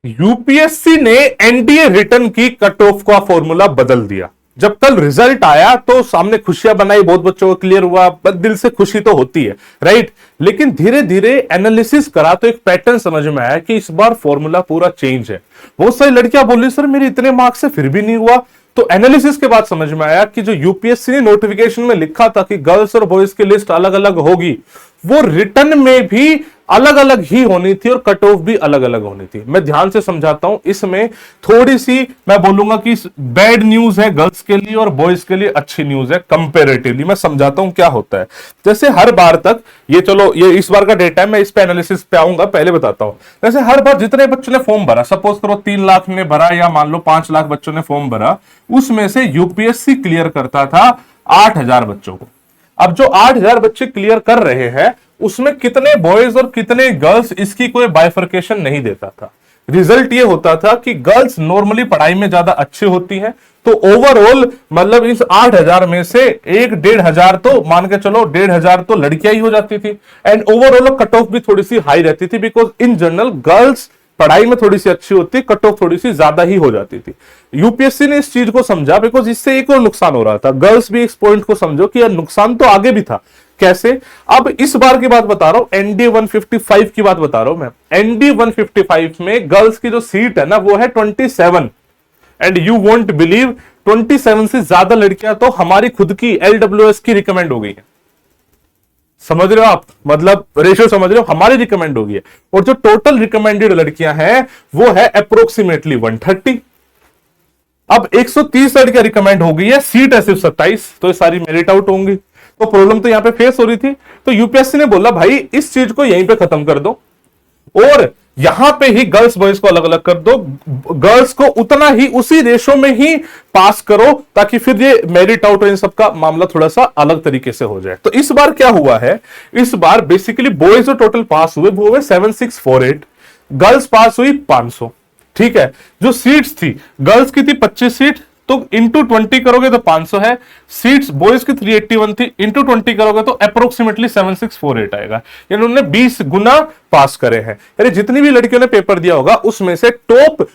UPSC ने NDA return की cut off का फॉर्मूला बदल दिया। जब कल रिजल्ट आया तो सामने खुशियां बनाई, बहुत बच्चों को क्लियर हुआ, पर दिल से खुशी तो होती है, राइट। लेकिन धीरे धीरे एनालिसिस करा तो एक पैटर्न समझ में आया कि इस बार फॉर्मूला पूरा चेंज है। बहुत सारी लड़कियां बोल रही सर मेरे इतने मार्क्स से फिर भी नहीं हुआ। तो एनालिसिस के बाद समझ में आया कि जो यूपीएससी ने नोटिफिकेशन में लिखा था कि गर्ल्स और बॉयज की लिस्ट अलग अलग होगी, वो रिटर्न में भी अलग अलग ही होनी थी और कट ऑफ भी अलग अलग होनी थी। मैं ध्यान से समझाता हूं, इसमें थोड़ी सी मैं बोलूंगा कि बैड न्यूज है गर्ल्स के लिए और बॉयज के लिए अच्छी न्यूज है कंपैरेटिवली। मैं समझाता हूं क्या होता है। जैसे हर बार तक ये, चलो ये इस बार का डेटा है, मैं इस पे एनालिसिस पे आऊंगा, पहले बताता हूं। जैसे हर बार जितने बच्चों ने फॉर्म भरा, सपोज करो 3 लाख ने भरा या मान लो 5 लाख बच्चों ने फॉर्म भरा, उसमें से यूपीएससी क्लियर करता था 8,000 बच्चों को। अब जो 8,000 बच्चे क्लियर कर रहे हैं उसमें कितने बॉयज और कितने गर्ल्स, इसकी कोई बाइफर्केशन नहीं देता था। रिजल्ट ये होता था कि गर्ल्स नॉर्मली पढ़ाई में ज्यादा अच्छी होती हैं, तो ओवरऑल मतलब इस 8,000 में से 1,500 तो मान के चलो 1,500 तो लड़कियां ही हो जाती थी। एंड ओवरऑल कट ऑफ भी थोड़ी सी हाई रहती थी, बिकॉज इन जनरल गर्ल्स पढ़ाई में थोड़ी सी अच्छी होती, कट ऑफ थोड़ी सी ज्यादा ही हो जाती थी। यूपीएससी ने इस चीज को समझा, बिकॉज इससे एक और नुकसान हो रहा था। गर्ल्स भी इस पॉइंट को समझो कि यार नुकसान तो आगे भी था। कैसे? अब इस बार की बात बता रहा हूं, एनडी 155 की बात बता रहा हूं मैं। एनडी 155 में गर्ल्स की जो सीट है ना वो है 27, एंड यू वोंट बिलीव 27 से ज्यादा लड़कियां तो हमारी खुद की एलडब्ल्यूएस की रिकमेंड हो गई है। समझ रहे हो आप? मतलब रेशियो समझ रहे हो, हमारी रिकमेंड हो गई है। और जो टोटल रिकमेंडेड लड़कियां हैं वो है अप्रोक्सीमेटली 130। अब 130 लड़कियां रिकमेंड हो गई है, सीट है सिर्फ 27, तो ये सारी मेरिट आउट होंगी। तो प्रॉब्लम तो यहां पे फेस हो रही थी। तो यूपीएससी ने बोला भाई इस चीज को यहीं पे खत्म कर दो और यहां पे ही गर्ल्स बॉयज को अलग अलग कर दो। गर्ल्स को उतना ही उसी रेशो में ही पास करो ताकि फिर ये मेरिट आउट और इन सबका मामला थोड़ा सा अलग तरीके से हो जाए। तो इस बार क्या हुआ है, इस बार बेसिकली बॉयज जो टोटल पास हुए वो हुए 7648, गर्ल्स पास हुई 500। ठीक है, जो सीट्स थी गर्ल्स की थी 25 सीट, तो इंटू 20 करोगे तो 500 है। सीट्स बॉयज की 381 थी, इंटू 20 करोगे तो अप्रोक्सीमेटली 7648 आएगा। यानी उन्होंने 20 गुना पास करे हैं। यानी जितनी भी लड़कियों ने पेपर दिया होगा उसमें से टॉप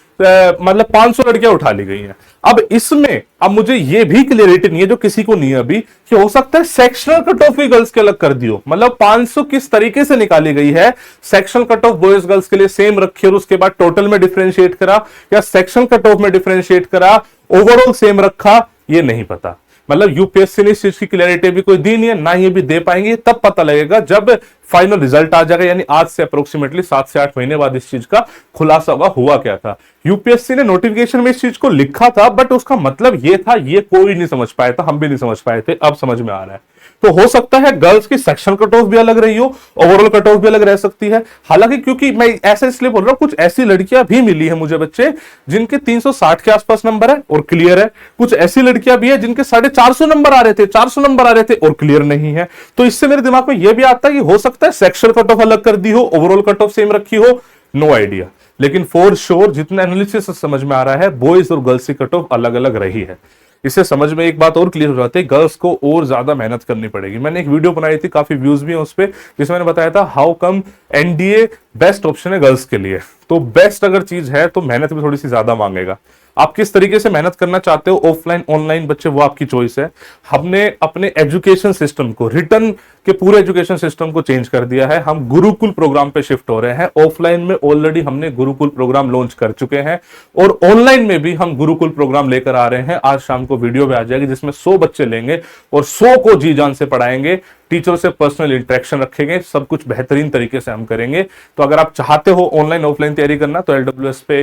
मतलब 500 लड़कियां उठा ली गई हैं। अब इसमें अब मुझे यह भी क्लियरिटी नहीं है, जो किसी को नहीं है अभी, कि हो सकता है सेक्शनल कट ऑफ भी गर्ल्स के अलग कर दियो। मतलब 500 किस तरीके से निकाली गई है, sectional cut off boys girls के लिए सेम रखी और उसके बाद टोटल में डिफरेंशिएट करा, या सेक्शनल कट ऑफ में डिफरेंशिएट करा, ओवरऑल सेम रखा, ये नहीं पता। मतलब यूपीएससी ने इस चीज की क्लैरिटी भी कोई दी नहीं है, ना ही भी दे पाएंगे। तब पता लगेगा जब फाइनल रिजल्ट आ जाएगा, यानी आज से अप्रोक्सीमेटली 7 से 8 महीने बाद इस चीज का खुलासा हुआ क्या था। यूपीएससी ने नोटिफिकेशन में इस चीज को लिखा था, बट उसका मतलब ये था, ये कोई नहीं समझ पाया था, हम भी नहीं समझ पाए थे, अब समझ में आ रहा है। तो हो सकता है गर्ल्स की सेक्शन कट ऑफ भी अलग रही हो, ओवरऑल कट ऑफ भी अलग रह सकती है। हालांकि क्योंकि मैं ऐसा इसलिए बोल रहा हूं, कुछ ऐसी लड़कियां भी मिली है मुझे बच्चे जिनके 360 के आसपास नंबर है और क्लियर है। कुछ ऐसी लड़कियां भी है जिनके 450 नंबर आ रहे थे, 400 नंबर आ रहे थे और क्लियर नहीं है। तो इससे मेरे दिमाग में यह भी आता है कि हो सकता है सेक्शन कट ऑफ अलग कर दी हो, ओवरऑल कट ऑफ सेम रखी हो, नो आइडिया। लेकिन फॉर श्योर जितना एनालिसिस समझ में आ रहा है, बॉयज और गर्ल्स की कट ऑफ अलग अलग रही है। इससे समझ में एक बात और क्लियर हो जाती है, गर्ल्स को और ज्यादा मेहनत करनी पड़ेगी। मैंने एक वीडियो बनाई थी, काफी व्यूज भी हैं उस पर, जिसमें मैंने बताया था how come NDA best option है गर्ल्स के लिए। तो बेस्ट अगर चीज है तो मेहनत भी थोड़ी सी ज्यादा मांगेगा। आप किस तरीके से मेहनत करना चाहते हो, ऑफलाइन ऑनलाइन बच्चे, वो आपकी चॉइस है। हमने अपने एजुकेशन सिस्टम को, रिटर्न के पूरे एजुकेशन सिस्टम को चेंज कर दिया है। हम गुरुकुल प्रोग्राम पे शिफ्ट हो रहे हैं। ऑफलाइन में ऑलरेडी हमने गुरुकुल प्रोग्राम लॉन्च कर चुके हैं और ऑनलाइन में भी हम गुरुकुल प्रोग्राम लेकर आ रहे हैं। आज शाम को वीडियो भी आ जाएगी जिसमें 100 बच्चे लेंगे और 100 को जी जान से पढ़ाएंगे, टीचर से पर्सनल इंटरेक्शन रखेंगे, सब कुछ बेहतरीन तरीके से हम करेंगे। तो अगर आप चाहते हो ऑनलाइन ऑफलाइन तैयारी करना तो एलडब्ल्यूएस पे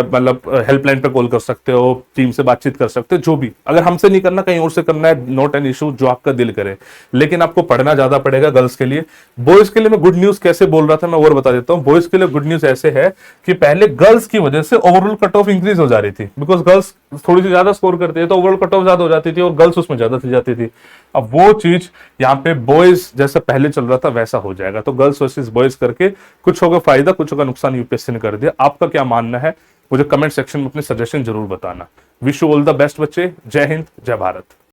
मतलब हेल्पलाइन पे कॉल कर सकते हो, टीम से बातचीत कर सकते हो, जो भी। अगर हमसे नहीं करना, कहीं और से करना है, नॉट एन इशू, जो आपका दिल करे। लेकिन आपको पढ़ना ज्यादा पड़ेगा गर्ल्स के लिए। बॉयज के लिए मैं गुड न्यूज कैसे बोल रहा था, मैं और बता देता हूं। बॉयज के लिए गुड न्यूज ऐसे है कि पहले गर्ल्स की वजह से ओवरऑल कट ऑफ इंक्रीज हो जा रही थी, बिकॉज गर्ल्स थोड़ी सी ज्यादा स्कोर करते थे तो ओवरऑल कट ऑफ ज्यादा हो जाती थी और गर्ल्स उसमें ज्यादा थी जाती थी। अब वो चीज यहाँ पे बॉयज जैसा पहले चल रहा था वैसा हो जाएगा। तो गर्ल्स वर्सेस बॉयज करके कुछ होगा फायदा, कुछ होगा नुकसान, यूपीएससी ने कर दिया। आपका क्या मानना है मुझे कमेंट सेक्शन में अपने सजेशन जरूर बताना। Wish you all the best बच्चे। जय हिंद, जय भारत।